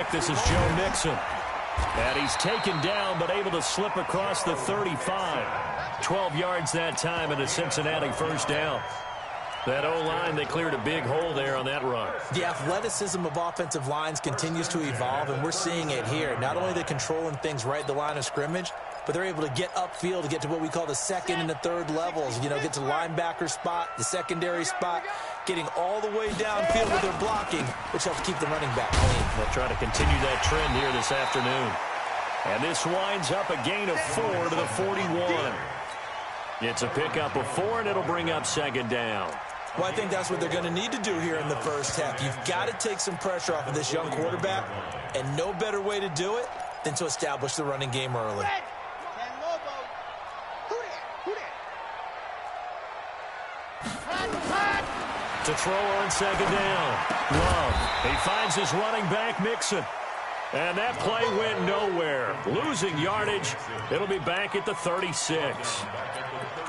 quarterback, this is Joe Mixon. And he's taken down, but able to slip across the 35. 12 yards that time and a Cincinnati first down. That O-line, they cleared a big hole there on that run. The athleticism of offensive lines continues to evolve, and we're seeing it here. Not only are they controlling things right at the line of scrimmage, but they're able to get upfield to get to what we call the second and the third levels. You know, get to the linebacker spot, the secondary spot, getting all the way downfield with their blocking, which helps keep the running back clean. They'll try to continue that trend here this afternoon. And this winds up a gain of 4 to the 41. It's a pickup of 4, and it'll bring up second down. Well, I think that's what they're going to need to do here in the first half. You've got to take some pressure off of this young quarterback, and no better way to do it than to establish the running game early. To throw on second down. Love. He finds his running back, Mixon. And that play went nowhere. Losing yardage. It'll be back at the 36.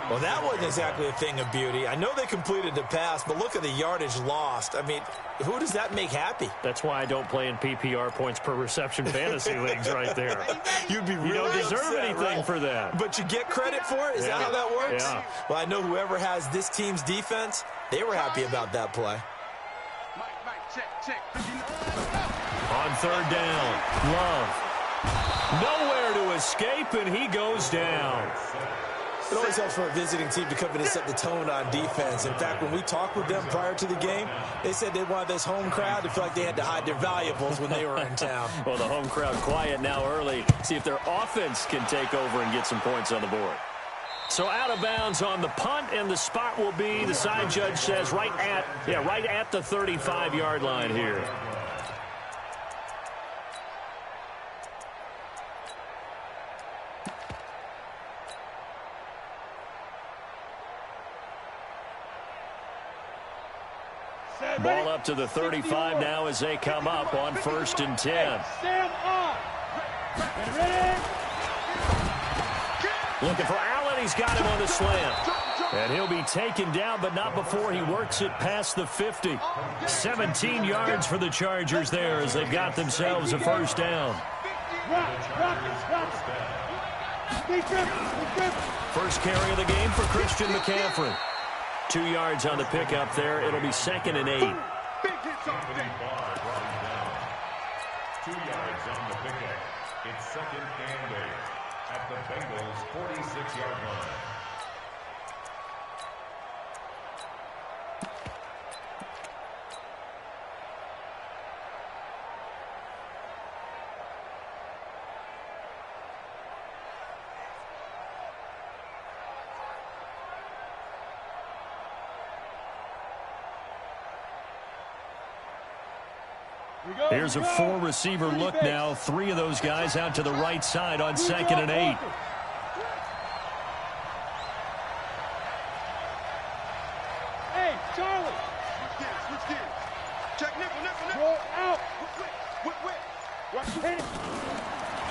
Well, that wasn't exactly a thing of beauty. I know they completed the pass, but look at the yardage lost. I mean, who does that make happy? That's why I don't play in PPR points per reception fantasy leagues right there. You'd be really You don't deserve upset, anything right? for that. But you get credit for it? Is that how that works? Yeah. Well, I know whoever has this team's defense, they were happy about that play. On third down, Love. Nowhere to escape, and he goes down. It always helps for a visiting team to come in and set the tone on defense. In fact, when we talked with them prior to the game, they said they wanted this home crowd to feel like they had to hide their valuables when they were in town. Well, the home crowd quiet now early. See if their offense can take over and get some points on the board. So out of bounds on the punt, and the spot will be, the side judge says, right at the 35-yard line here. Ball up to the 35 now as they come up on 1st and 10. Looking for Allen. He's got him on the slant. And he'll be taken down, but not before he works it past the 50. 17 yards for the Chargers there as they've got themselves a first down. First carry of the game for Christian McCaffrey. 2 yards on the pickup there. It'll be 2nd and 8. 2 yards on the pickup. It's 2nd and 8 at the Bengals' 46-yard line. Here's a 4-receiver look now. 3 of those guys out to the right side on 2nd and 8. Hey, Charlie. Switch gears. Check nickel. Roll out.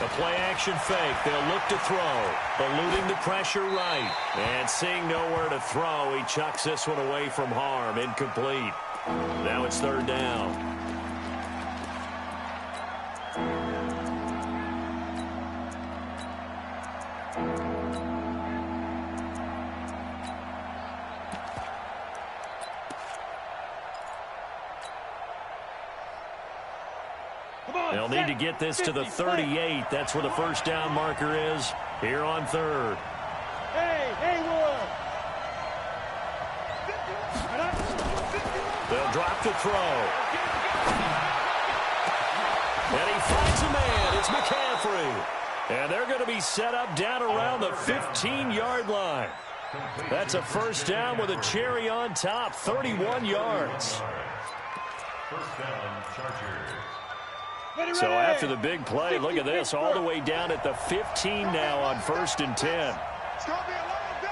The play action fake. They'll look to throw. Eluding the pressure right. And seeing nowhere to throw, he chucks this one away from harm. Incomplete. Now it's 3rd down. They'll need to get this to the 38. That's where the first down marker is here on 3rd. Hey, Haywood. They'll drop to throw. And he finds a man. It's McCaffrey. And they're going to be set up down around the 15-yard line. That's a first down with a cherry on top. 31 yards. First down, Chargers. So after the big play, look at this, all the way down at the 15 now on 1st and 10. It's going to be a long day.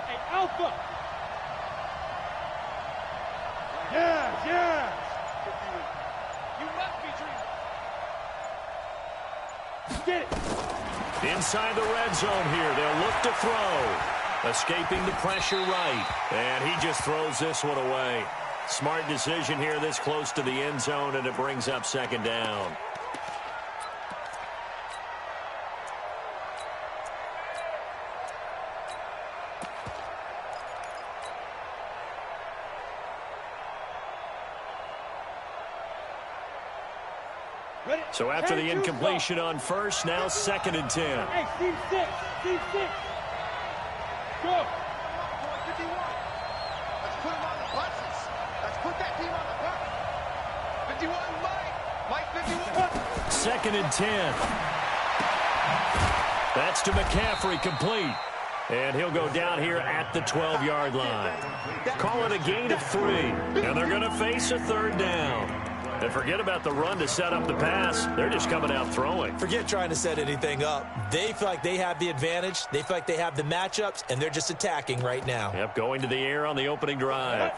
Hey, Alpha. Yes. You must be dreaming. Get it. Inside the red zone here, they'll look to throw. Escaping the pressure right. And he just throws this one away. Smart decision here this close to the end zone, and it brings up 2nd down. So after the incompletion on first, now 2nd and 10. Hey, team 6. Team 6. Go. 51. Let's put him on the buses. Let's put that team on the bus. 51, Mike 51. 2nd and 10. That's to McCaffrey, complete. And he'll go down here at the 12-yard line. Call it a gain of 3. And they're going to face a 3rd down. And forget about the run to set up the pass. They're just coming out throwing. Forget trying to set anything up. They feel like they have the advantage. They feel like they have the matchups, and they're just attacking right now. Yep, going to the air on the opening drive.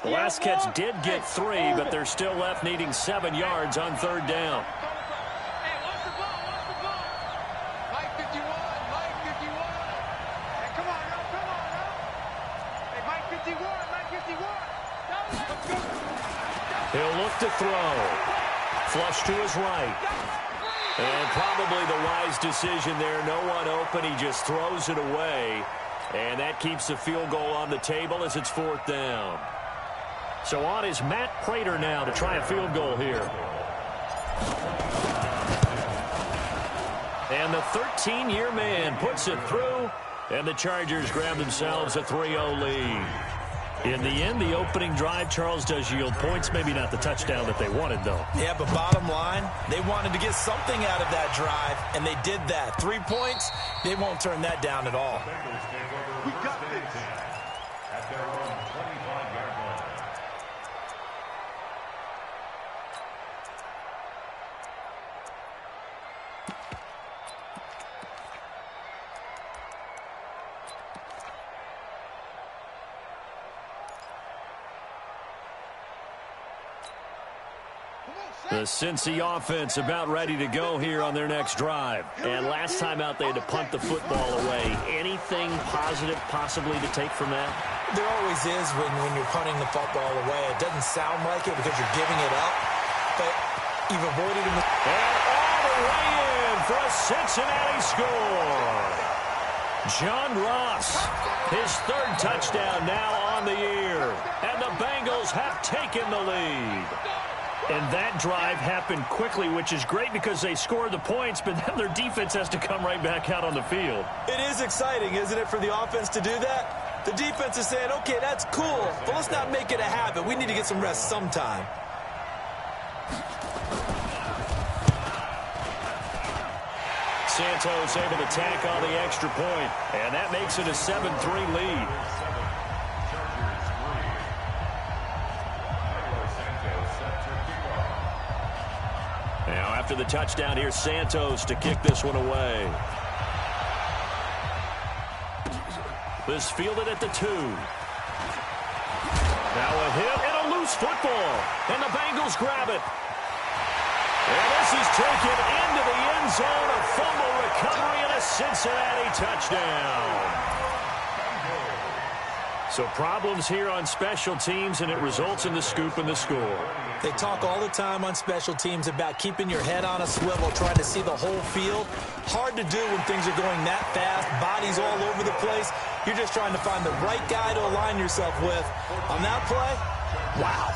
The last catch did get 3, but they're still left needing 7 yards on 3rd down. Hey, watch the ball, watch the ball. Mike 51, Mike 51. Hey, come on now. Hey, Mike 51, Mike 51. He'll look to throw. Flush to his right. And probably the wise decision there. No one open. He just throws it away. And that keeps the field goal on the table as it's 4th down. So on is Matt Prater now to try a field goal here. And the 13-year man puts it through. And the Chargers grab themselves a 3-0 lead. In the end, the opening drive, Charles, does yield points. Maybe not the touchdown that they wanted, though. Yeah, but bottom line, they wanted to get something out of that drive, and they did that. 3 points, they won't turn that down at all. We got this. At their own 25-yard line. The Cincy offense about ready to go here on their next drive. And last time out, they had to punt the football away. Anything positive possibly to take from that? There always is when you're punting the football away. It doesn't sound like it because you're giving it up, but you've avoided them. And all the way in for a Cincinnati score. John Ross, his 3rd touchdown now on the year. And the Bengals have taken the lead. And that drive happened quickly, which is great because they scored the points, but then their defense has to come right back out on the field. It is exciting, isn't it, for the offense to do that? The defense is saying, okay, that's cool, but let's not make it a habit. We need to get some rest sometime. Santos able to tack on the extra point, and that makes it a 7-3 lead. Now after the touchdown here, Santos to kick this one away. This fielded at the 2. Now a hit and a loose football, and the Bengals grab it. And this is taken into the end zone, a fumble recovery and a Cincinnati touchdown. So problems here on special teams, and it results in the scoop and the score. They talk all the time on special teams about keeping your head on a swivel, trying to see the whole field. Hard to do when things are going that fast, bodies all over the place. You're just trying to find the right guy to align yourself with. On that play, wow.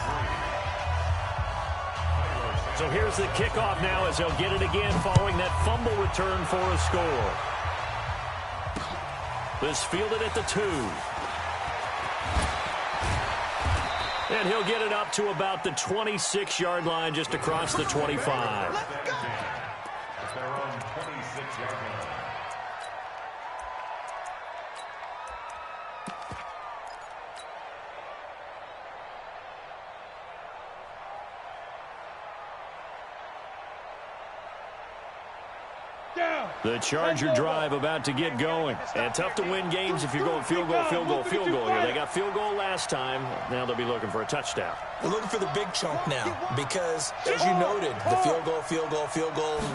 So here's the kickoff now as they'll get it again following that fumble return for a score. This fielded at the 2. And he'll get it up to about the 26-yard line just across the 25. At their own 26-yard line. The Charger drive about to get going. And tough to win games if you're going field goal, field goal, field goal here. They got field goal last time. Now they'll be looking for a touchdown. They're looking for the big chunk now because, as you noted, the field goal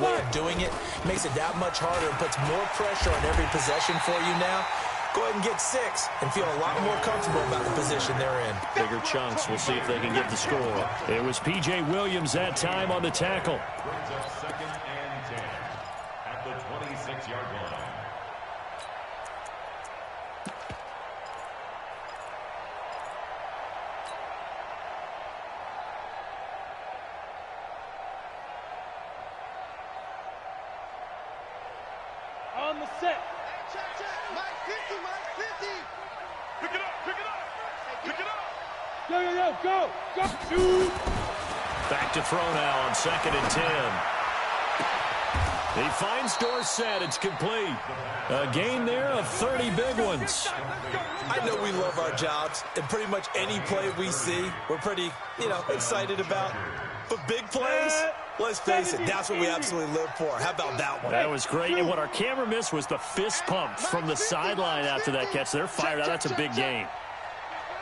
way of doing it makes it that much harder and puts more pressure on every possession for you now. Go ahead and get 6 and feel a lot more comfortable about the position they're in. Bigger chunks. We'll see if they can get the score. It was P.J. Williams that time on the tackle. Brings up 2nd and 10 at the 26-yard line. on the set. Check, check. Mike 50, Mike 50. Pick it up, pick it up, pick it up. Yo, go. Shoot. Back to throw now on 2nd and 10. He finds Dorsett. It's complete. A gain there of 30 big ones. I know we love our jobs, and pretty much any play we see, we're pretty, excited about. But big plays, let's face it, that's what we absolutely live for. How about that one? That was great. And what our camera missed was the fist pumps from the sideline after that catch. They're fired out. That's a big gain.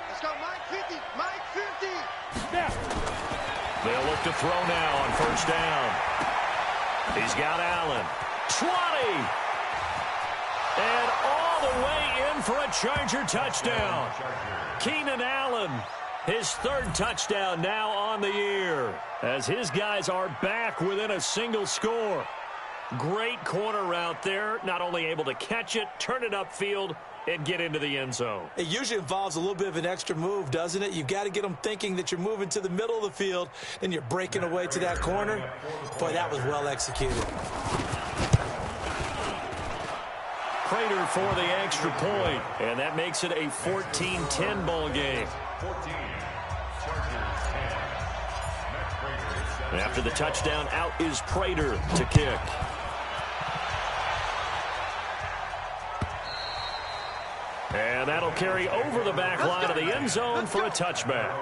Let's go, Mike 50, Mike 50. Now. They'll look to throw now on 1st down. He's got Allen. 20. And all the way in for a Charger touchdown. Keenan Allen, his 3rd touchdown now on the year, as his guys are back within a single score. Great corner route there, not only able to catch it, turn it upfield, and get into the end zone. It usually involves a little bit of an extra move, doesn't it? You've got to get them thinking that you're moving to the middle of the field, and you're breaking away to that corner. Boy, that was well executed. Prater for the extra point, and that makes it a 14-10 ball game. 14, Chargers 10. And after the touchdown, out is Prater to kick. And that'll carry over the back line of the end zone for a touchback.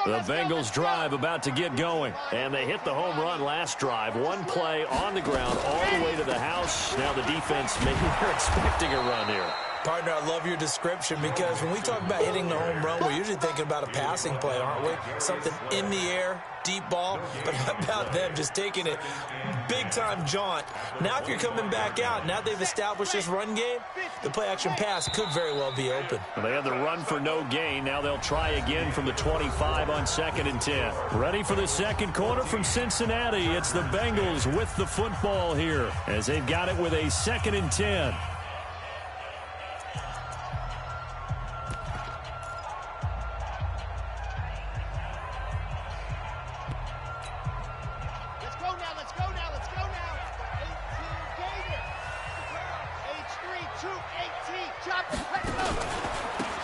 The Bengals drive about to get going. And they hit the home run last drive. One play on the ground all the way to the house. Now the defense maybe they're expecting a run here. Partner, I love your description, because when we talk about hitting the home run, we're usually thinking about a passing play, aren't we? Something in the air, deep ball. But how about them just taking it big-time jaunt? Now if you're coming back out, now they've established this run game, the play-action pass could very well be open. Well, they had the run for no gain. Now they'll try again from the 25 on 2nd and 10. Ready for the second quarter from Cincinnati. It's the Bengals with the football here, as they've got it with a 2nd and 10.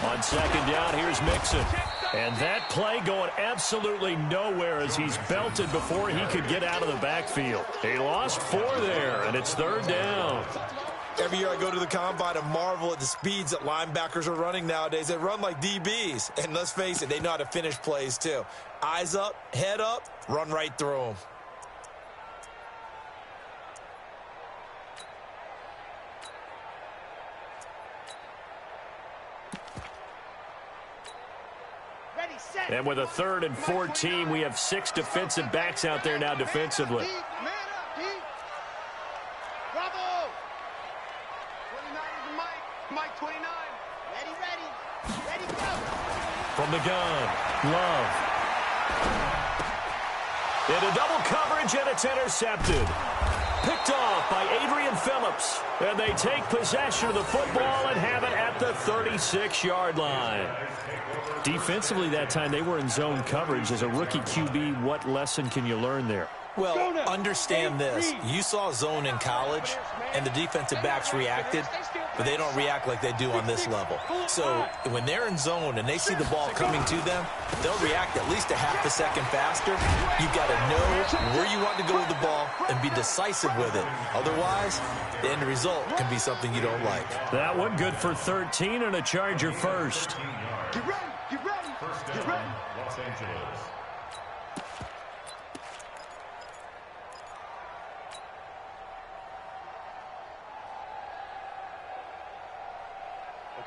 On 2nd down, here's Mixon. And that play going absolutely nowhere as he's belted before he could get out of the backfield. He lost 4 there, and it's 3rd down. Every year I go to the combine and marvel at the speeds that linebackers are running nowadays. They run like DBs. And let's face it, they know how to finish plays too. Eyes up, head up, run right through them. And with a 3rd and 14, we have 6 defensive backs out there now defensively. Man up, Pete. Bravo. 29 is Mike 29. Ready, go. From the gun, Love. Into double coverage, and it's intercepted. Picked off by Adrian Phillips. And they take possession of the football and have it at the 36-yard line. Defensively that time, they were in zone coverage. As a rookie QB, what lesson can you learn there? Well, understand this. You saw zone in college, and the defensive backs reacted, but they don't react like they do on this level. So when they're in zone and they see the ball coming to them, they'll react at least a half a second faster. You've got to know where you want to go with the ball and be decisive with it. Otherwise, the end result can be something you don't like. That one good for 13 and a Charger first. Get ready. First down, Los Angeles.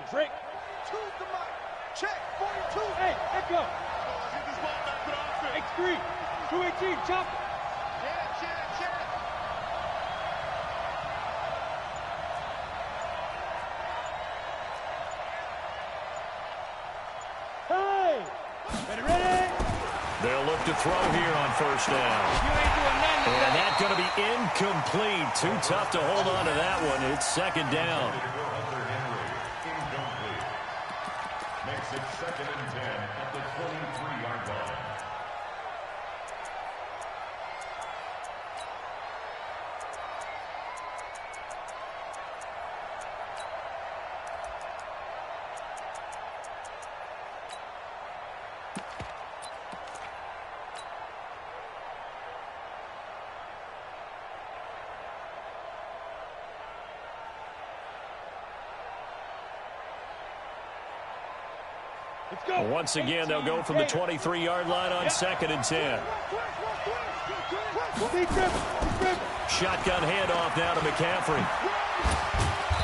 Drake. To the mic. Check. 42. Hey, echo. Hit this ball back to the offense. X3. 218. Chop. Check. Hey. Ready. They'll look look to throw here on first down. And that's going to be incomplete. Too tough to hold on to that one. It's second down. Makes it 2nd and 10 at the 23-yard line. Once again, they'll go from the 23-yard line on 2nd and 10. Shotgun handoff now to McCaffrey.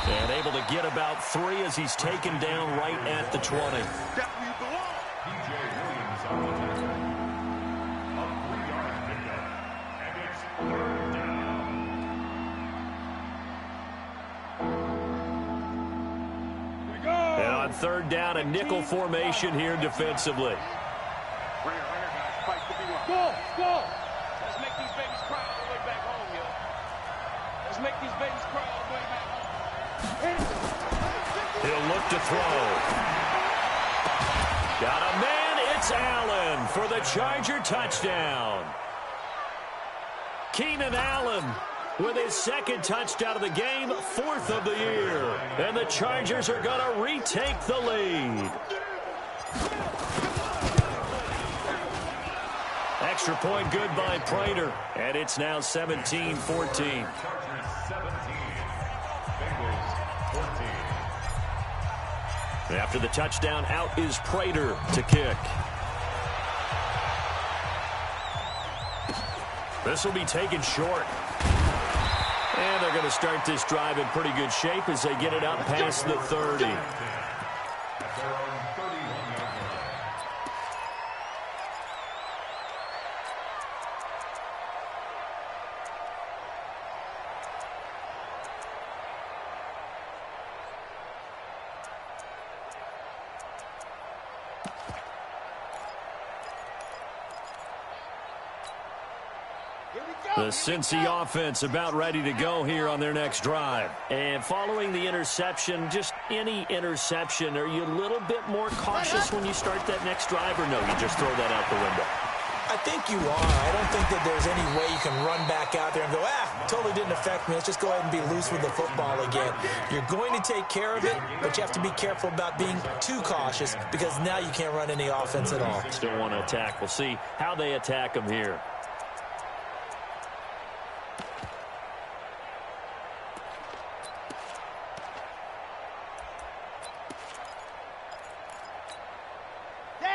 And able to get about 3 as he's taken down right at the 20. Third down, a nickel formation here defensively. Go! Let's make these babies cry all the way back home, yo. Let's make these babies cry all the way back home. He'll look to throw. Got a man, it's Allen for the Charger touchdown. Keenan Allen with his 2nd touchdown of the game, 4th of the year. And the Chargers are going to retake the lead. Extra point good by Prater. And it's now 17-14. Chargers 17. Bengals 14. After the touchdown, out is Prater to kick. This will be taken short. And they're going to start this drive in pretty good shape as they get it up past the 30. The Cincy offense about ready to go here on their next drive. And following the interception, just any interception, are you a little bit more cautious when you start that next drive, or no, you just throw that out the window? I think you are. I don't think that there's any way you can run back out there and go, totally didn't affect me. Let's just go ahead and be loose with the football again. You're going to take care of it, but you have to be careful about being too cautious because now you can't run any offense at all. Still want to attack. We'll see how they attack them here.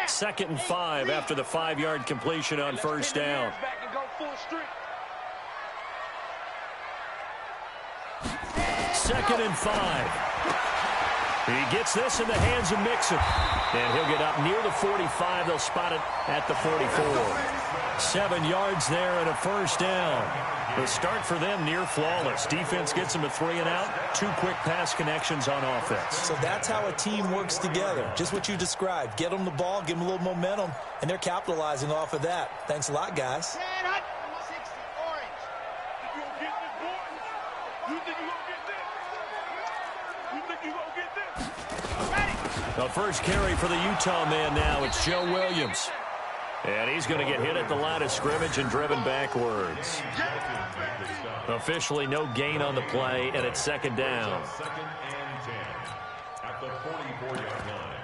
Second and 5 after the 5-yard completion on first down. Second and 5. He gets this in the hands of Mixon. And he'll get up near the 45. They'll spot it at the 44. 7 yards there and a first down. The start for them near flawless. Defense gets them a 3 and out. 2 quick pass connections on offense. So that's how a team works together. Just what you described. Get them the ball, give them a little momentum, and they're capitalizing off of that. Thanks a lot, guys. The first carry for the Utah man now. It's Joe Williams. And he's going to get hit at the line of scrimmage and driven backwards. Officially no gain on the play, and it's second down. 2nd and 10 at the 44-yard line.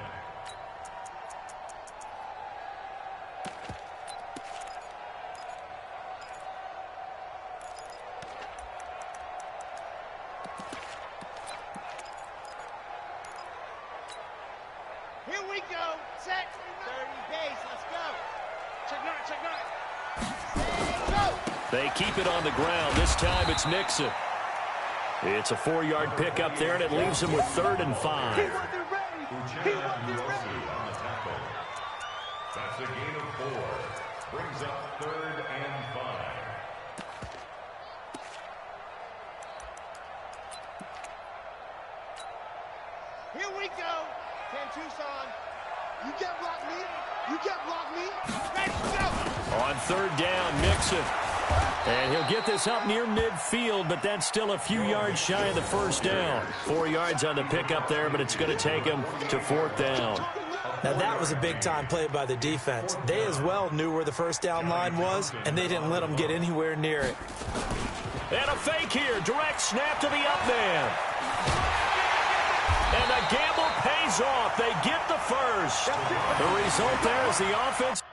Here we go. Set. 30 pace. Let's go. Check nine. Go. They keep it on the ground. This time it's Mixon. It's a 4-yard pickup there, and it leaves him with 3rd and 5. That's a gain of 4. Brings up 3rd and 5. Here we go. 10 Tucson. You can't block me. You can't block me. Let's go. On third down, Mixon. And he'll get this up near midfield, but that's still a few yards shy of the first down. 4 yards on the pickup there, but it's going to take him to fourth down. Now, that was a big-time play by the defense. They as well knew where the first down line was, and they didn't let them get anywhere near it. And a fake here. Direct snap to the up man. And the gamble pays off. They get the first. The result there is the offense.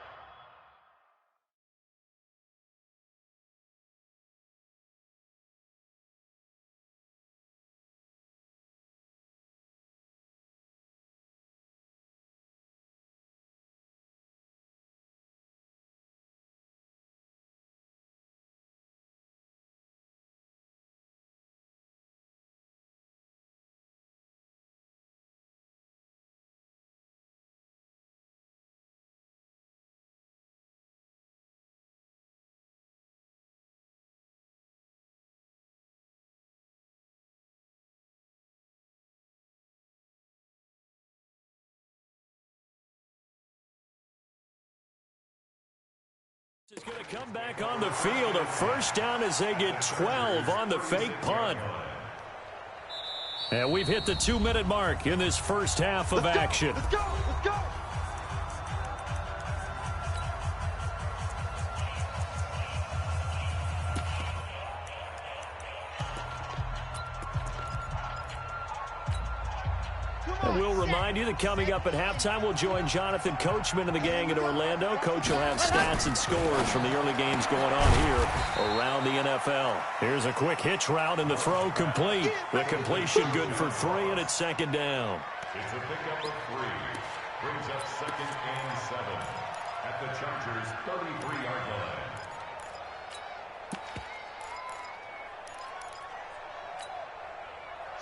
Is going to come back on the field. A first down as they get 12 on the fake punt. And we've hit the 2-minute mark in this first half of action. Let's go. Let's go. And we'll remind you that coming up at halftime, we'll join Jonathan Coachman and the gang in Orlando. Coach will have stats and scores from the early games going on here around the NFL. Here's a quick hitch route, and the throw complete. The completion good for 3, and it's second down. It's a pickup of 3. Brings up 2nd and 7 at the Chargers' 33-yard line.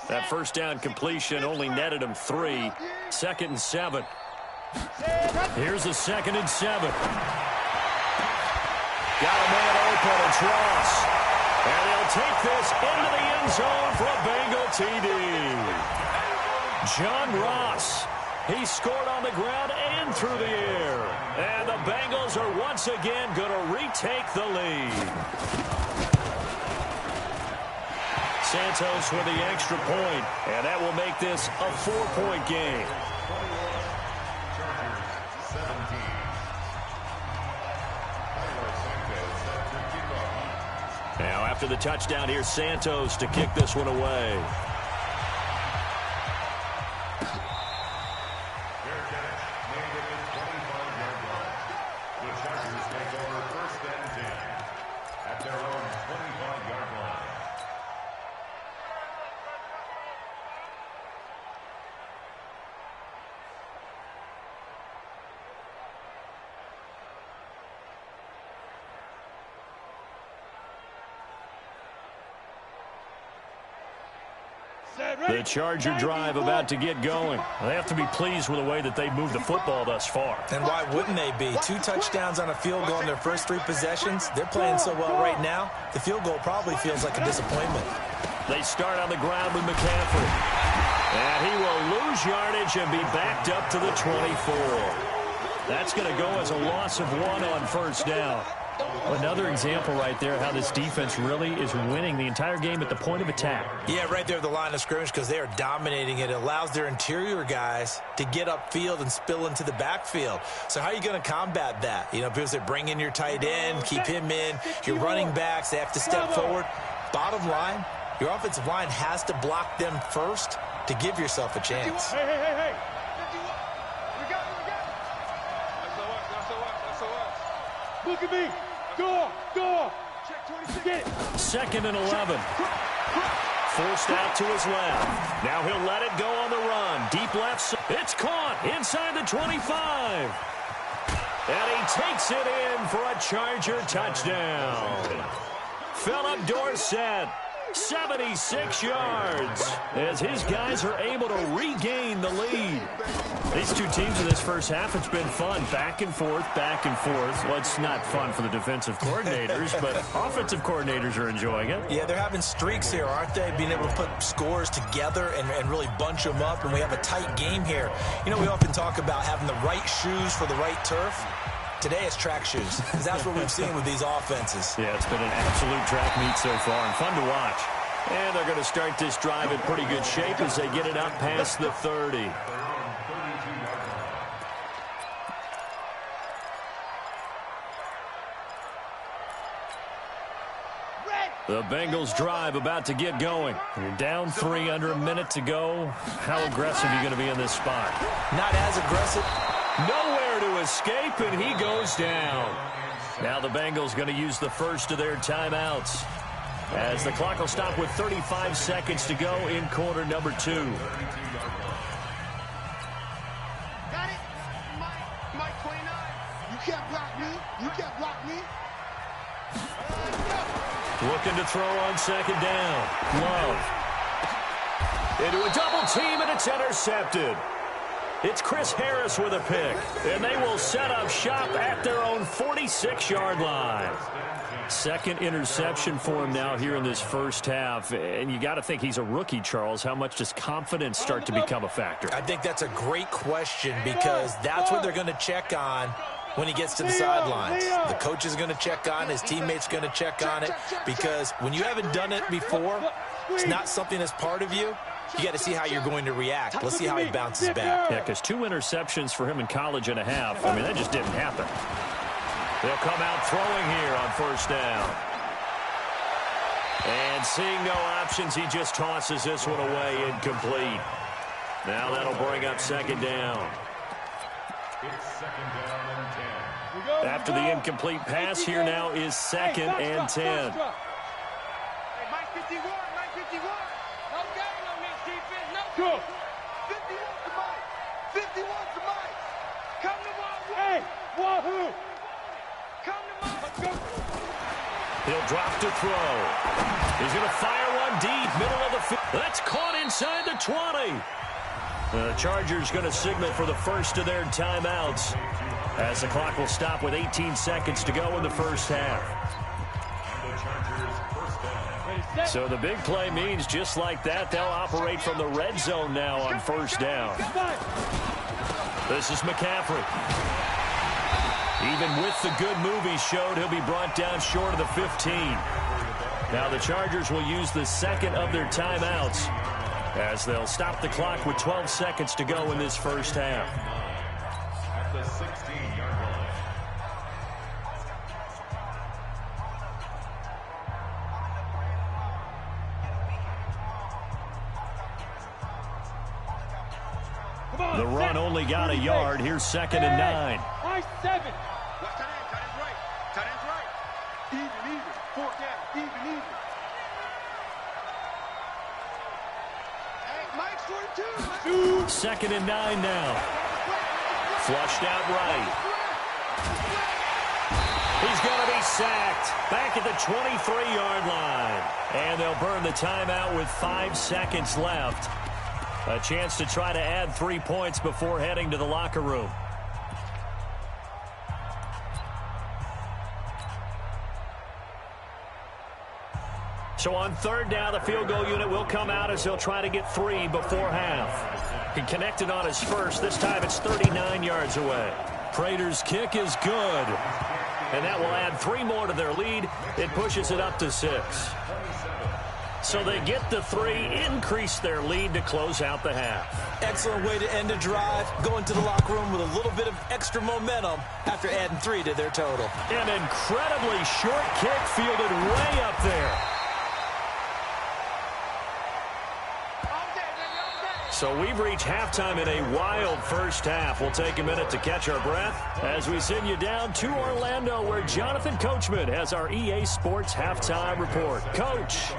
That first down completion only netted him 3. 2nd and 7. Here's the 2nd and 7. Got a man open. It's Ross. And they'll take this into the end zone for a Bengal TD. John Ross. He scored on the ground and through the air. And the Bengals are once again going to retake the lead. Santos with the extra point, and that will make this a 4-point game. Now after the touchdown, here's Santos to kick this one away. The Chargers take over 1st and 10 at their own 25-yard line. The Charger drive about to get going. They have to be pleased with the way that they've moved the football thus far. And why wouldn't they be? 2 touchdowns on a field goal in their first 3 possessions. They're playing so well right now, the field goal probably feels like a disappointment. They start on the ground with McCaffrey. And he will lose yardage and be backed up to the 24. That's going to go as a loss of 1 on first down. Another example right there how this defense really is winning the entire game at the point of attack. Yeah, right there at the line of scrimmage because they are dominating it. It allows their interior guys to get upfield and spill into the backfield. So how are you going to combat that? You know, people say bring in your tight end, keep him in. Your running backs, they have to step forward. Bottom line, your offensive line has to block them first to give yourself a chance. Hey. We got it. That's the watch. Look at me. Go. Check 26. Get it. 2nd and 11. Forced out to his left. Now he'll let it go on the run. Deep left. It's caught inside the 25. And he takes it in for a Charger touchdown. Philip Dorsett 76 yards as his guys are able to regain the lead. These two teams in this first half, it's been fun. Back and forth, back and forth. Well, it's not fun for the defensive coordinators, but offensive coordinators are enjoying it. Yeah, they're having streaks here, aren't they? Being able to put scores together and really bunch them up, and we have a tight game here. You know, we often talk about having the right shoes for the right turf. Today it's track shoes, because that's what we've seen with these offenses. Yeah, it's been an absolute track meet so far and fun to watch. And they're going to start this drive in pretty good shape as they get it up past the 30. The Bengals drive about to get going. You're down 3, under a minute to go. How aggressive are you going to be in this spot? Not as aggressive. Nowhere to escape, and he goes down. Now the Bengals going to use the first of their timeouts, as the clock will stop with 35 seconds to go in quarter number 2. Got it. Mike 29. You can't block me. You can't block me. Looking to throw on second down. Love. Into a double team, and it's intercepted. It's Chris Harris with a pick, and they will set up shop at their own 46-yard line. Second interception for him now here in this first half, and you got to think he's a rookie, Charles. How much does confidence start to become a factor? I think that's a great question, because that's what they're going to check on when he gets to the sidelines. The coach is going to check on, his teammates going to check on it, because when you haven't done it before, it's not something that's part of you. You got to see how you're going to react. Let's see how he bounces back. Yeah, because 2 interceptions for him in college and a half. I mean, that just didn't happen. They'll come out throwing here on first down. And seeing no options, he just tosses this one away, incomplete. Now that'll bring up second down. It's second down and 10. After the incomplete pass, here now is second and 10. Hey, Mike 51, Mike 51. No game on this defense, no game. 51 to Mike. 51 to Mike. Come to Wahoo. Hey, Wahoo. Come to Mike. Let's go. He'll drop to throw. He's going to fire one deep, middle of the field. That's caught inside the 20. The Chargers going to signal for the first of their timeouts, as the clock will stop with 18 seconds to go in the first half. So the big play means just like that, they'll operate from the red zone now on first down. This is McCaffrey. Even with the good move he showed, he'll be brought down short of the 15. Now the Chargers will use the second of their timeouts, as they'll stop the clock with 12 seconds to go in this first half. At the 16-yard line. The run only got a yard. Here's second and 9. Nice 7. Watch tight end, tight end's right. Tight end's right. Even. 4 down, even. Hey, Mike's 42. Second and 9 now. Flushed out right. He's going to be sacked back at the 23-yard line. And they'll burn the timeout with 5 seconds left. A chance to try to add 3 points before heading to the locker room. So on third down, the field goal unit will come out as they'll try to get 3 before half. He connected on his first. This time it's 39 yards away. Prater's kick is good. And that will add 3 more to their lead. It pushes it up to 6. So they get the 3, increase their lead to close out the half. Excellent way to end a drive, going to the locker room with a little bit of extra momentum after adding 3 to their total. An incredibly short kick fielded way up there. So we've reached halftime in a wild first half. We'll take a minute to catch our breath as we send you down to Orlando, where Jonathan Coachman has our EA Sports halftime report. Coach.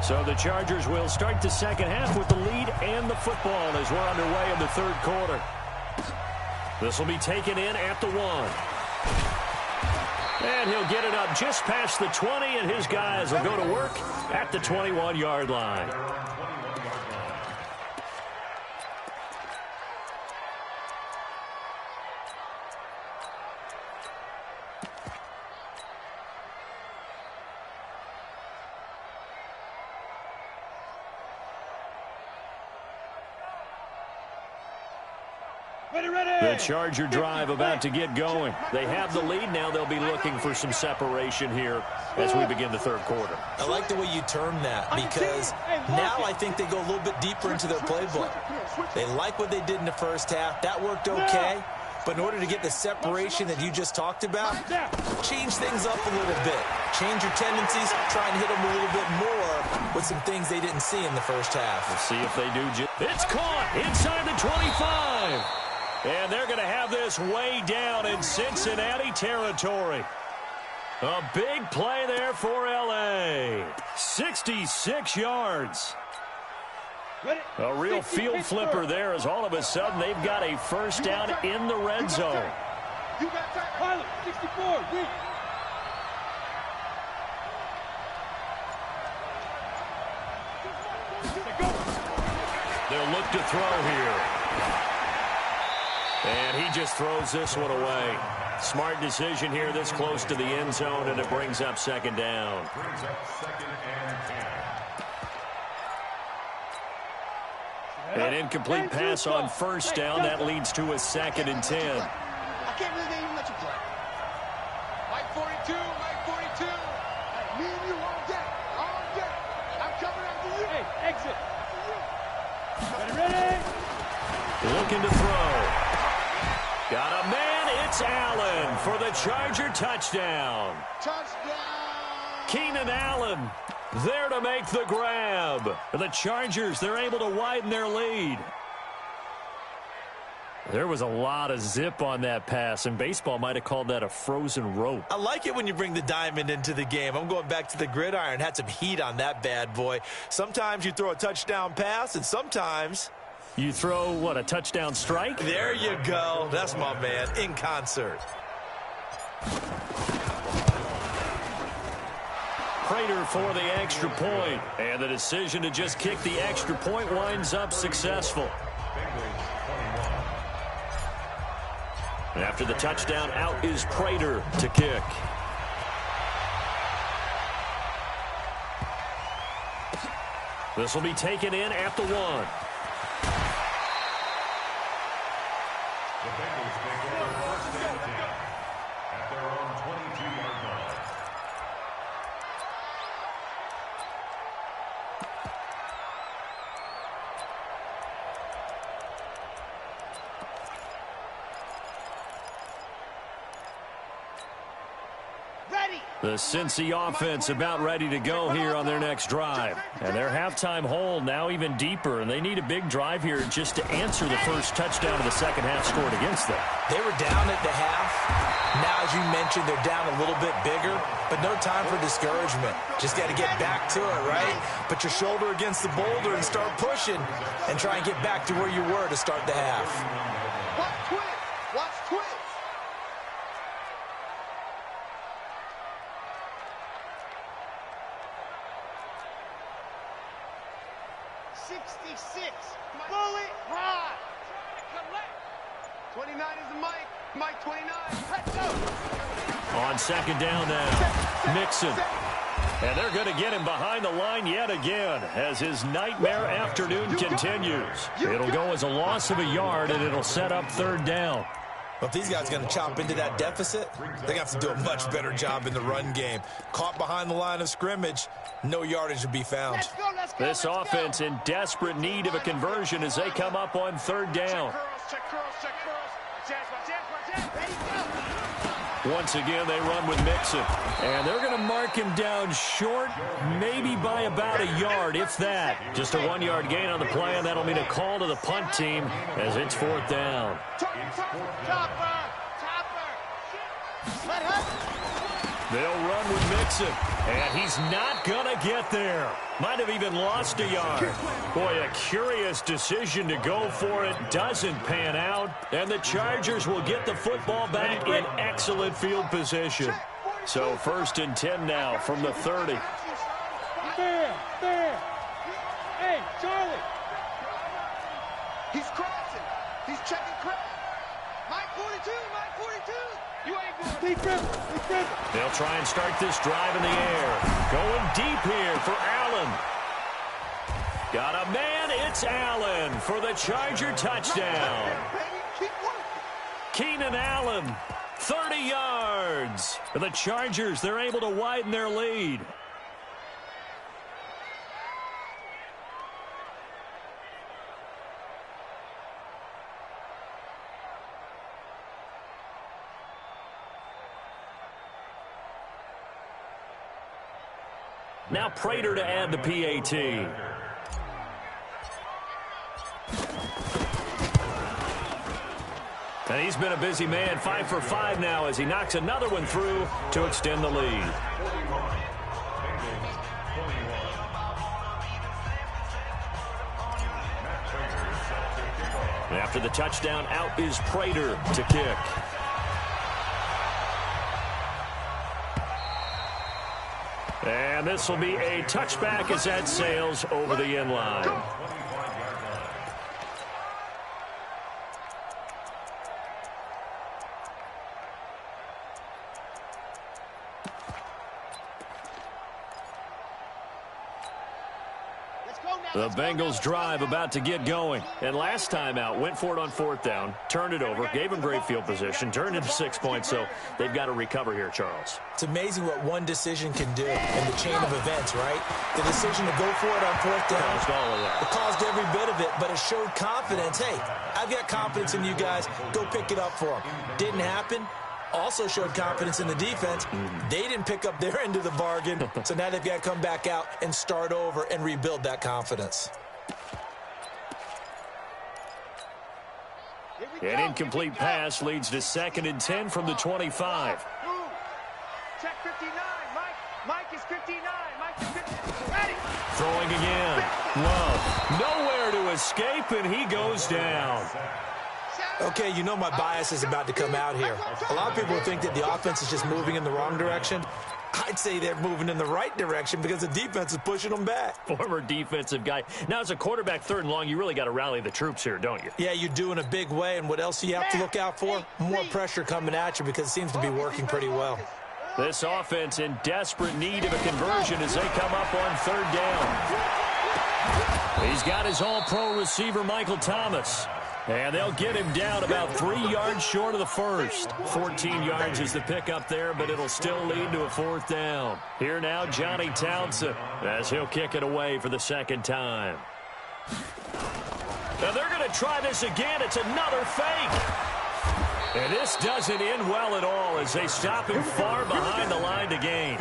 So the Chargers will start the second half with the lead and the football as we're underway in the third quarter. This will be taken in at the 1. And he'll get it up just past the 20, and his guys will go to work at the 21-yard line. The Charger drive about to get going. They have the lead. Now they'll be looking for some separation here as we begin the third quarter. I like the way you term that, because now I think they go a little bit deeper into their playbook. They like what they did in the first half. That worked okay. But in order to get the separation that you just talked about, change things up a little bit. Change your tendencies, try and hit them a little bit more with some things they didn't see in the first half. We'll see if they do. It's caught inside the 25. And they're going to have this way down in Cincinnati territory. A big play there for L.A. 66 yards. A real field flipper there, as all of a sudden they've got a first down in the red zone. You got time. Pilot, 64. They'll look to throw here. And he just throws this one away. Smart decision here this close to the end zone, and it brings up second down. Brings up second and 10. An incomplete pass on first down. That leads to a second and 10. I can't believe they even let you play. Mike 42, Mike 42. Hey, me and you all day. All day. I'm coming after you. Hey, exit. Ready? Looking to throw. Got a man. It's Allen for the Charger touchdown. Touchdown. Keenan Allen there to make the grab. The Chargers, they're able to widen their lead. There was a lot of zip on that pass, and baseball might have called that a frozen rope. I like it when you bring the diamond into the game. I'm going back to the gridiron. Had some heat on that bad boy. Sometimes you throw a touchdown pass, and sometimes you throw, what, a touchdown strike? There you go. That's my man, in concert. Prater for the extra point. And the decision to just kick the extra point winds up successful. And after the touchdown, out is Prater to kick. This will be taken in at the 1. The Bengals take over first and 10 at their own 22-yard line. The Cincy offense about ready to go here on their next drive. And their halftime hole now even deeper, and they need a big drive here just to answer the first touchdown of the second half scored against them. They were down at the half. Now, as you mentioned, they're down a little bit bigger, but no time for discouragement. Just got to get back to it, right? Put your shoulder against the boulder and start pushing and try and get back to where you were to start the half. Watch twins. Watch twins. Bullet high. 29 is the mic. Mike 29. Let's go. On second down now, Mixon. And they're going to get him behind the line yet again as his nightmare afternoon continues. It'll go as a loss of a yard, and it'll set up third down. Well, if these guys are going to chop into that deficit, they're going to have to do a much better job in the run game. Caught behind the line of scrimmage, no yardage to be found. This offense in desperate need of a conversion as they come up on third down. Once again, they run with Mixon. And they're going to mark him down short, maybe by about a yard, if that. Just a 1-yard gain on the play, and that'll mean a call to the punt team as it's fourth down. They'll run with Mixon, and he's not going to get there. Might have even lost a yard. Boy, a curious decision to go for it. Doesn't pan out, and the Chargers will get the football back in excellent field position. So 1st and 10 now from the 30. Fair. Hey, Charlie. He's crossing. He's checking crack. Mike 42. You ain't going. He grip. They'll try and start this drive in the air. Going deep here for Allen. Got a man, it's Allen for the Charger touchdown. Keep working. Keenan Allen, 30 yards. For the Chargers, they're able to widen their lead. Now Prater to add the PAT. And he's been a busy man, 5 for 5 now as he knocks another one through to extend the lead. And after the touchdown, out is Prater to kick. And this will be a touchback as that sails over the end line. The Bengals drive about to get going. And last time out, went for it on 4th down, turned it over, gave them great field position, turned into 6 points, so they've got to recover here, Charles. It's amazing what one decision can do in the chain of events, right? The decision to go for it on 4th down. Caused all of that. It caused every bit of it, but it showed confidence. Hey, I've got confidence in you guys. Go pick it up for them. Didn't happen. Also showed confidence in the defense. They didn't pick up their end of the bargain, so now they've got to come back out and start over and rebuild that confidence. An incomplete pass leads to 2nd and 10 from the 25. Check 59. Mike is 59. Mike is 59. Ready. Throwing again. Love. Nowhere to escape, and he goes down. Okay, you know my bias is about to come out here. A lot of people think that the offense is just moving in the wrong direction. I'd say they're moving in the right direction because the defense is pushing them back. Former defensive guy. Now, as a quarterback 3rd and long, you really got to rally the troops here, don't you? Yeah, you do in a big way, and what else do you have to look out for? More pressure coming at you because it seems to be working pretty well. This offense in desperate need of a conversion as they come up on 3rd down. He's got his all-pro receiver, Michael Thomas. And they'll get him down about 3 yards short of the first. 14 yards is the pickup there, but it'll still lead to a 4th down. Here now, Johnny Townsend, as he'll kick it away for the 2nd time. Now they're going to try this again. It's another fake. And this doesn't end well at all as they stop him far behind the line to gain.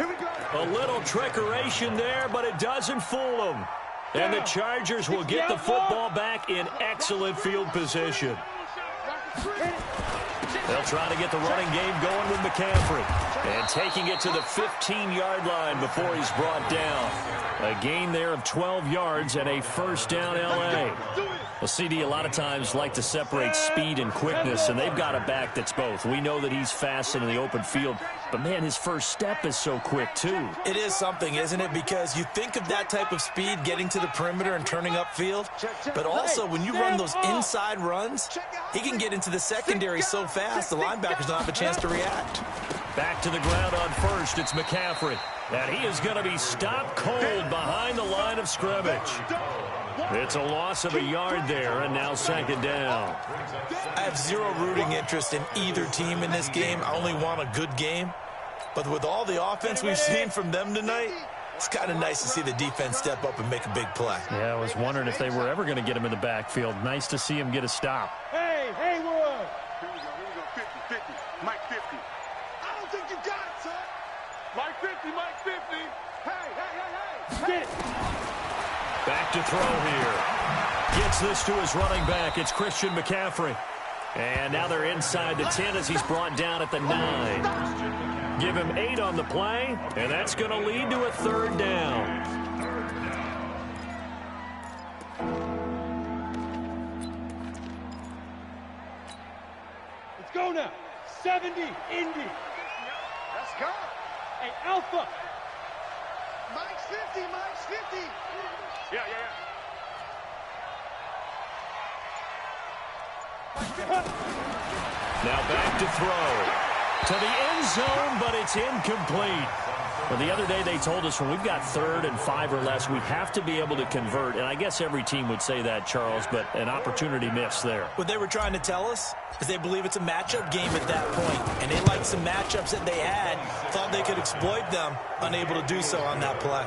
A little trickeration there, but it doesn't fool them. And the Chargers will get the football back in excellent field position. They'll try to get the running game going with McCaffrey. And taking it to the 15-yard line before he's brought down. A gain there of 12 yards and a 1st down L.A. Well, CD a lot of times like to separate speed and quickness, and they've got a back that's both. We know that he's fast in the open field, but, man, his first step is so quick, too. It is something, isn't it? Because you think of that type of speed getting to the perimeter and turning upfield, but also when you run those inside runs, he can get into the secondary so fast the linebackers don't have a chance to react. Back to the ground on 1st, it's McCaffrey. And he is going to be stopped cold behind the line of scrimmage. It's a loss of a yard there, and now 2nd down. I have zero rooting interest in either team in this game. I only want a good game. But with all the offense we've seen from them tonight, it's kind of nice to see the defense step up and make a big play. Yeah, I was wondering if they were ever going to get him in the backfield. Nice to see him get a stop. Hey, Haywood. Here we go. 50. Mike 50. I don't think you got it, son. Mike 50. Hey. Get it. Back to throw here. Gets this to his running back. It's Christian McCaffrey. And now they're inside the 10 as he's brought down at the 9. Give him 8 on the play, and that's going to lead to a 3rd down. Let's go now. 70, Indy. Let's go. Hey, Alpha. Mike's 50, Mike's 50. Yeah. Now back to throw. To the end zone, but it's incomplete. Well, the other day they told us when we've got 3rd and 5 or less, we have to be able to convert. And I guess every team would say that, Charles, but an opportunity missed there. What they were trying to tell us is they believe it's a matchup game at that point. And they liked some matchups that they had, thought they could exploit them, unable to do so on that play.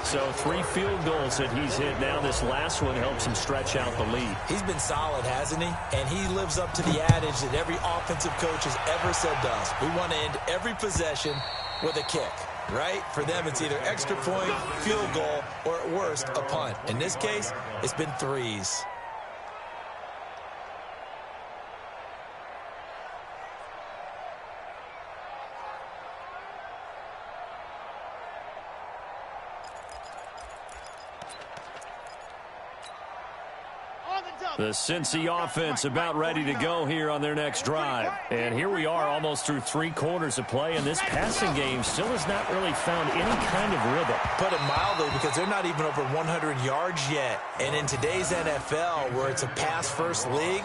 So 3 field goals that he's hit now. This last one helps him stretch out the lead. He's been solid, hasn't he? And he lives up to the adage that every offensive coach has ever said to us. We want to end every possession with a kick, right? For them, it's either extra point, field goal, or at worst, a punt. In this case, it's been 3s. The Cincy offense about ready to go here on their next drive. And here we are almost through 3 quarters of play, and this passing game still has not really found any kind of rhythm. Put it mildly, because they're not even over 100 yards yet. And in today's NFL, where it's a pass-first league,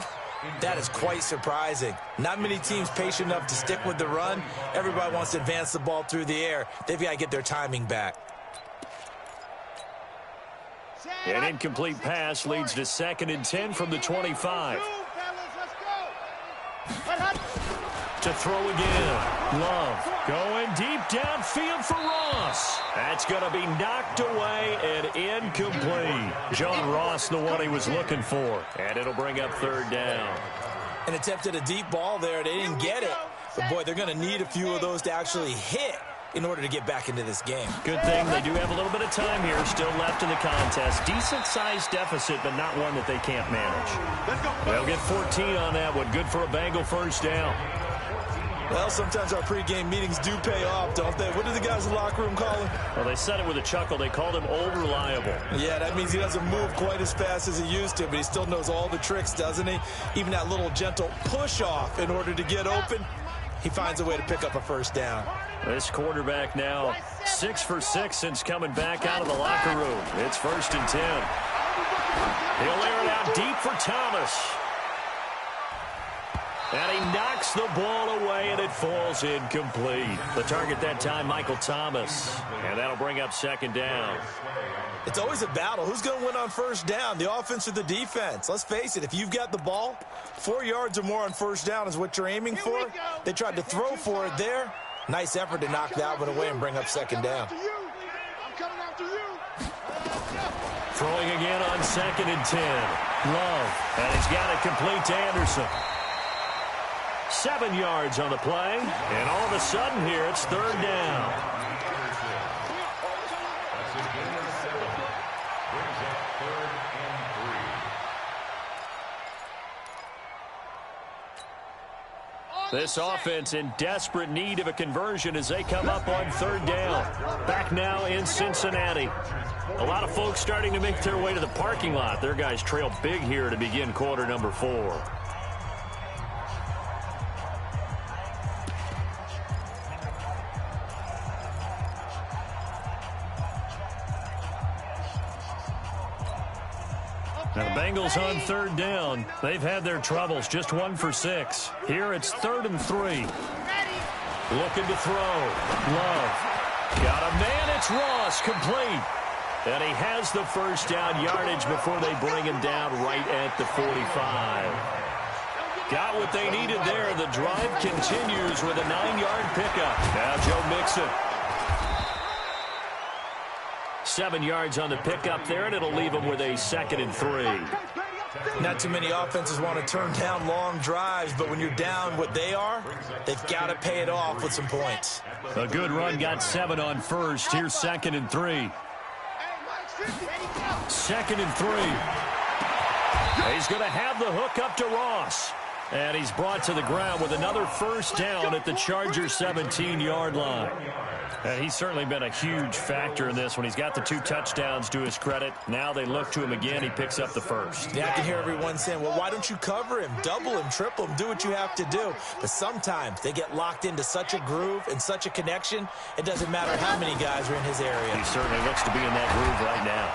that is quite surprising. Not many teams patient enough to stick with the run. Everybody wants to advance the ball through the air. They've got to get their timing back. An incomplete pass leads to 2nd and 10 from the 25. To throw again. Love going deep downfield for Ross. That's going to be knocked away and incomplete. John Ross, the one he was looking for. And it'll bring up 3rd down. And attempted a deep ball there. They didn't get it. But, boy, they're going to need a few of those to actually hit in order to get back into this game. Good thing they do have a little bit of time here still left in the contest. Decent-sized deficit, but not one that they can't manage. They'll get 14 on that one. Good for a Bengal 1st down. Well, sometimes our pregame meetings do pay off, don't they? What do the guys in the locker room call him? Well, they said it with a chuckle. They called him old reliable. Yeah, that means he doesn't move quite as fast as he used to, but he still knows all the tricks, doesn't he? Even that little gentle push-off in order to get open, he finds a way to pick up a 1st down. This quarterback now 6 for 6 since coming back out of the locker room. It's 1st and 10. He'll air it out deep for Thomas. And he knocks the ball away, and it falls incomplete. The target that time, Michael Thomas. And that'll bring up 2nd down. It's always a battle. Who's going to win on 1st down, the offense or the defense? Let's face it, if you've got the ball, 4 yards or more on 1st down is what you're aiming for. They tried to throw for it there. Nice effort to knock that one away and bring up 2nd down. Throwing again on 2nd and 10. Love, and he's got it complete to Anderson. 7 yards on the play, and all of a sudden here it's 3rd down. This offense in desperate need of a conversion as they come up on 3rd down. Back now in Cincinnati. A lot of folks starting to make their way to the parking lot. Their guys trail big here to begin quarter number 4. Now the Bengals on 3rd down. They've had their troubles, just 1 for 6. Here it's 3rd and 3. Looking to throw. Love. Got a man, it's Ross, complete. And he has the 1st down yardage before they bring him down right at the 45. Got what they needed there. The drive continues with a 9-yard pickup. Now Joe Mixon. 7 yards on the pickup there, and it'll leave them with a 2nd and 3. Not too many offenses want to turn down long drives, but when you're down what they are, they've got to pay it off with some points. A good run, got 7 on 1st. Here's 2nd and 3. 2nd and 3. He's going to have the hook up to Ross. And he's brought to the ground with another first down at the Chargers' 17-yard line. And he's certainly been a huge factor in this when he's got the 2 touchdowns to his credit. Now they look to him again. He picks up the first. Yeah, I can hear everyone saying, well, why don't you cover him? Double him, triple him, do what you have to do. But sometimes they get locked into such a groove and such a connection, it doesn't matter how many guys are in his area. He certainly looks to be in that groove right now.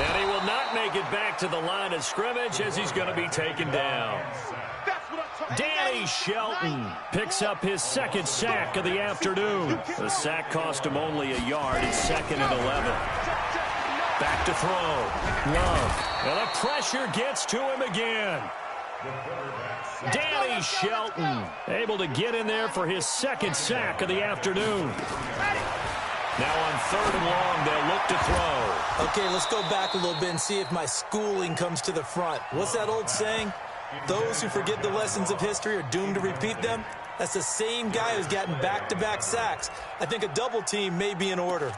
And he will not make it back to the line of scrimmage as he's going to be taken down. Danny Shelton picks up his 2nd sack of the afternoon. The sack cost him only a yard. It's 2nd and 11. Back to throw. Love. And the pressure gets to him again. Danny Shelton able to get in there for his 2nd sack of the afternoon. Now on 3rd and long, they'll look to throw. Okay, let's go back a little bit and see if my schooling comes to the front. What's that old saying? Those who forget the lessons of history are doomed to repeat them. That's the same guy who's gotten back-to-back sacks. I think a double team may be in order.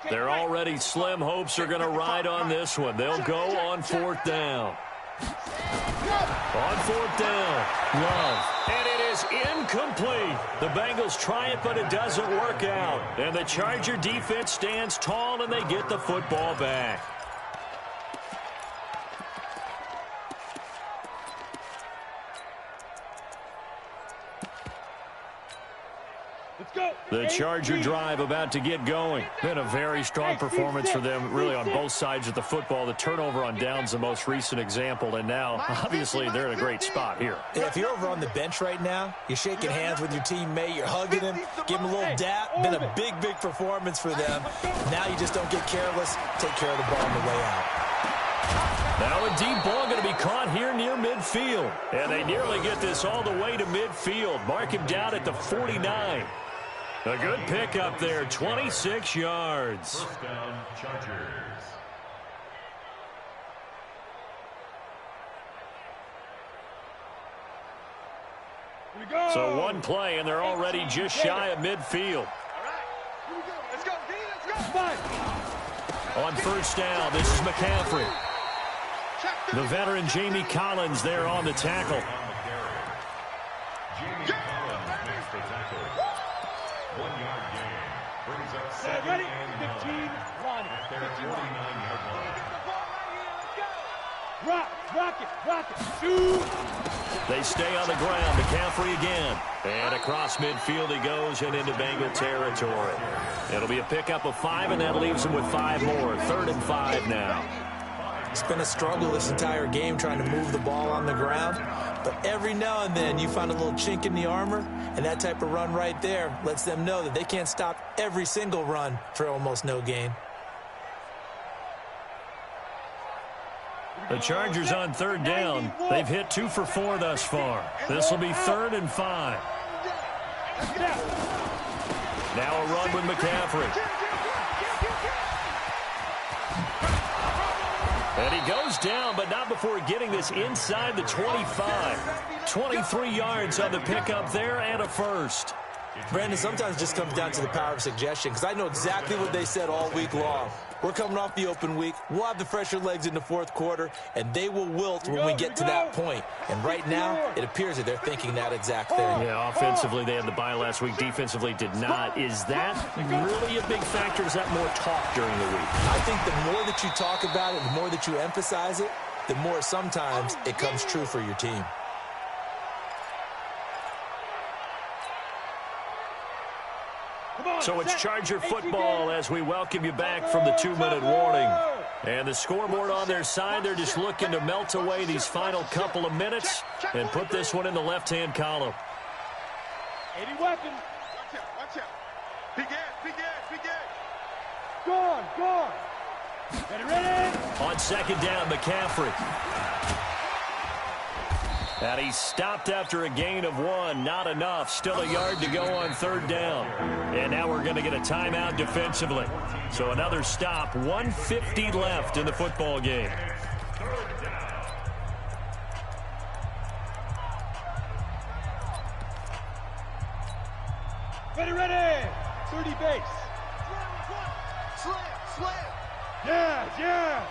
Their already slim hopes are going to ride on this one. They'll go on 4th down. On 4th down, Love. And it is incomplete. The Bengals try it, but it doesn't work out. And the Charger defense stands tall, and they get the football back. The Charger drive about to get going. Been a very strong performance for them, really, on both sides of the football. The turnover on downs, the most recent example, and now, obviously, they're in a great spot here. Yeah, if you're over on the bench right now, you're shaking hands with your teammate, you're hugging him, give him a little dap. Been a big, big performance for them. Now you just don't get careless. Take care of the ball on the way out. Now a deep ball going to be caught here near midfield. And they nearly get this all the way to midfield. Mark him down at the 49. A good pickup there, 26 yards. First down, Chargers. So one play, and they're already just shy of midfield. Let's go, D, let's go. On first down, this is McCaffrey. The veteran Jamie Collins there on the tackle. Jamie Collins makes the tackle. 1 yard gain. Brings up 7 and 9 at their 49-yard line. Rock it, shoot! They stay on the ground. McCaffrey again. And across midfield he goes and into Bengal territory. It'll be a pickup of 5, and that leaves him with 5 more. 3rd and 5 now. It's been a struggle this entire game trying to move the ball on the ground. But every now and then you find a little chink in the armor, and that type of run right there lets them know that they can't stop every single run for almost no gain. The Chargers on 3rd down. They've hit 2 for 4 thus far. This will be 3rd and 5. Now a run with McCaffrey. And he goes down, but not before getting this inside the 25. 23 yards on the pickup there and a first. Brandon, sometimes it just comes down to the power of suggestion, because I know exactly what they said all week long. We're coming off the open week. We'll have the fresher legs in the 4th quarter, and they will wilt when we get to that point. And right now, it appears that they're thinking that exact thing. Yeah, offensively, they had the bye last week. Defensively, did not. Is that really a big factor? Is that more talk during the week? I think the more that you talk about it, the more that you emphasize it, the more sometimes it comes true for your team. So it's Charger football as we welcome you back from the 2-minute warning. And the scoreboard on their side, they're just looking to melt away these final couple of minutes and put this one in the left-hand column. 80 weapons. Watch out. Big edge. Go on. Ready? On 2nd down, McCaffrey. And he stopped after a gain of 1. Not enough. Still a yard to go on 3rd down. And now we're going to get a timeout defensively. So another stop. 1:50 left in the football game. Ready. 30 base. Slam. Yeah.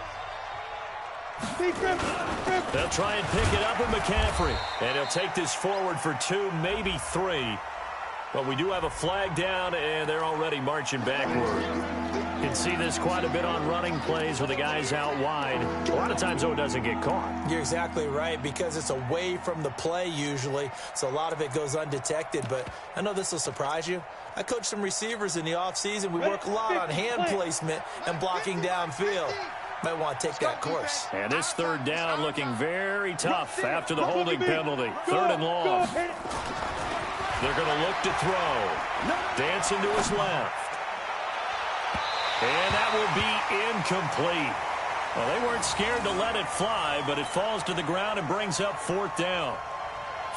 They'll try and pick it up with McCaffrey. And he'll take this forward for 2, maybe 3. But we do have a flag down, and they're already marching backward. You can see this quite a bit on running plays with the guys out wide. A lot of times, though, it doesn't get caught. You're exactly right, because it's away from the play usually, so a lot of it goes undetected. But I know this will surprise you. I coach some receivers in the offseason. We work a lot on hand placement and blocking downfield. Might want to take that course. And this third down looking very tough after the holding penalty. 3rd and long. They're going to look to throw. Dancing to his left. And that will be incomplete. Well, they weren't scared to let it fly, but it falls to the ground and brings up 4th down.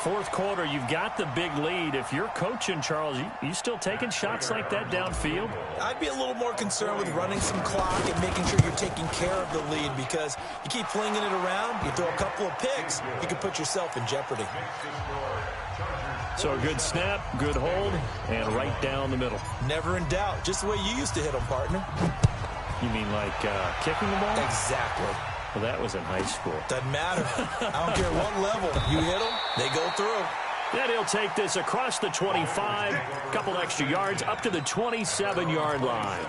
4th quarter, you've got the big lead. If you're coaching, Charles, you still taking shots like that downfield? I'd be a little more concerned with running some clock and making sure you're taking care of the lead, because you keep flinging it around, you throw a couple of picks, you can put yourself in jeopardy. So a good snap, good hold, and right down the middle. Never in doubt. Just the way you used to hit them, partner. You mean like kicking the ball? Exactly. Well, that was in high school. Doesn't matter. I don't care what level. You hit them, they go through. Then he'll take this across the 25, a couple extra yards, up to the 27-yard line.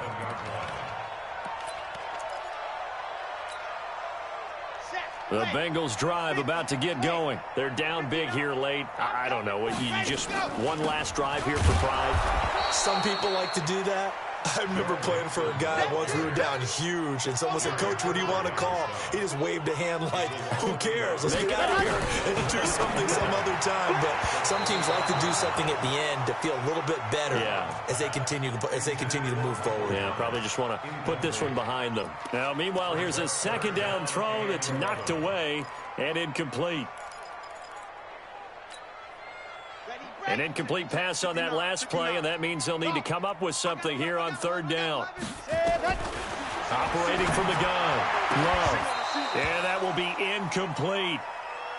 The Bengals drive about to get going. They're down big here late. I don't know. You just one last drive here for pride? Some people like to do that. I remember playing for a guy once. We were down huge, and someone said, "Coach, what do you want to call?" He just waved a hand like, "Who cares? Let's get out of here and do something some other time." But some teams like to do something at the end to feel a little bit better as they continue to move forward. Yeah, probably just want to put this one behind them. Now, meanwhile, here's a 2nd down throw that's knocked away and incomplete. An incomplete pass on that last play, and that means they'll need to come up with something here on 3rd down. Operating from the gun, Love. And that will be incomplete.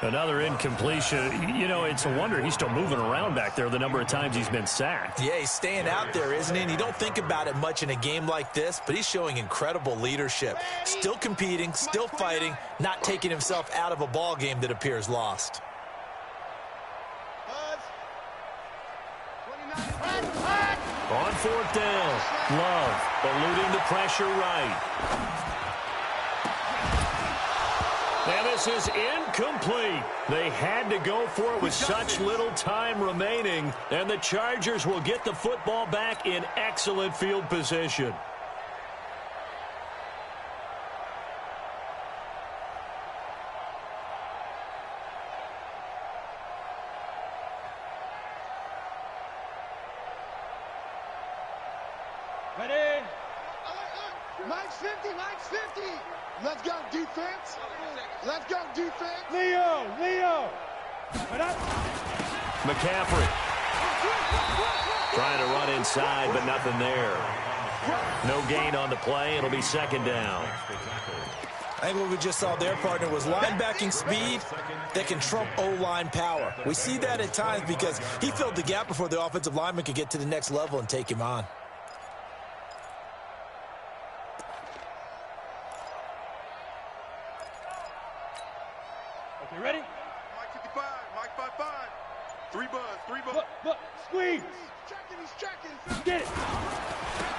Another incompletion. You know, it's a wonder he's still moving around back there the number of times he's been sacked. Yeah, he's staying out there, isn't he? And you don't think about it much in a game like this, but he's showing incredible leadership. Still competing, still fighting, not taking himself out of a ball game that appears lost. On 4th down, Love eluding the pressure right. And this is incomplete. They had to go for it with such little time remaining, and the Chargers will get the football back in excellent field position. Ready? Mike's 50, Mike's 50. Let's go, defense. Let's go, defense. Leo. McCaffrey trying to run inside, but nothing there. No gain on the play. It'll be 2nd down. I think what we just saw there, partner, was linebacking speed that can trump O-line power. We see that at times because he filled the gap before the offensive lineman could get to the next level and take him on. Okay, ready? Mike 55, Mike 55. 3 buzz. Look, squeeze. He's checking. Get it.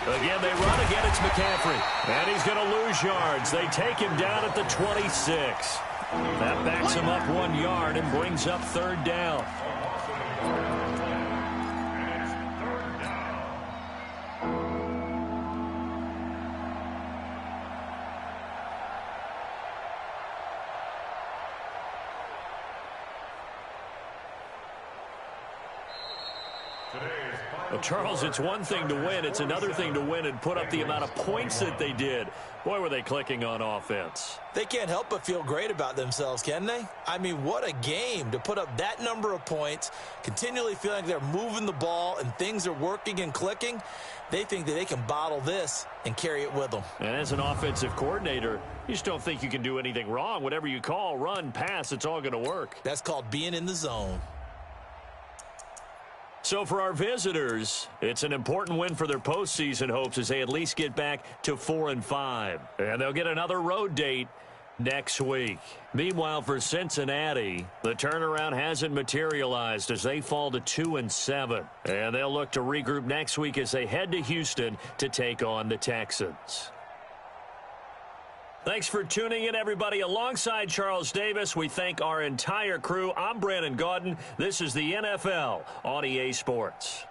Again, they run again. It's McCaffrey. And he's going to lose yards. They take him down at the 26. That backs him up 1 yard and brings up 3rd down. Well, Charles, it's one thing to win. It's another thing to win and put up the amount of points that they did. Boy, were they clicking on offense. They can't help but feel great about themselves, can they? I mean, what a game to put up that number of points, continually feeling like they're moving the ball and things are working and clicking. They think that they can bottle this and carry it with them. And as an offensive coordinator, you just don't think you can do anything wrong. Whatever you call, run, pass, it's all going to work. That's called being in the zone. So for our visitors, it's an important win for their postseason hopes as they at least get back to 4-5. And they'll get another road date next week. Meanwhile, for Cincinnati, the turnaround hasn't materialized as they fall to 2-7. And they'll look to regroup next week as they head to Houston to take on the Texans. Thanks for tuning in, everybody. Alongside Charles Davis, we thank our entire crew. I'm Brandon Gaudin. This is the NFL on EA Sports.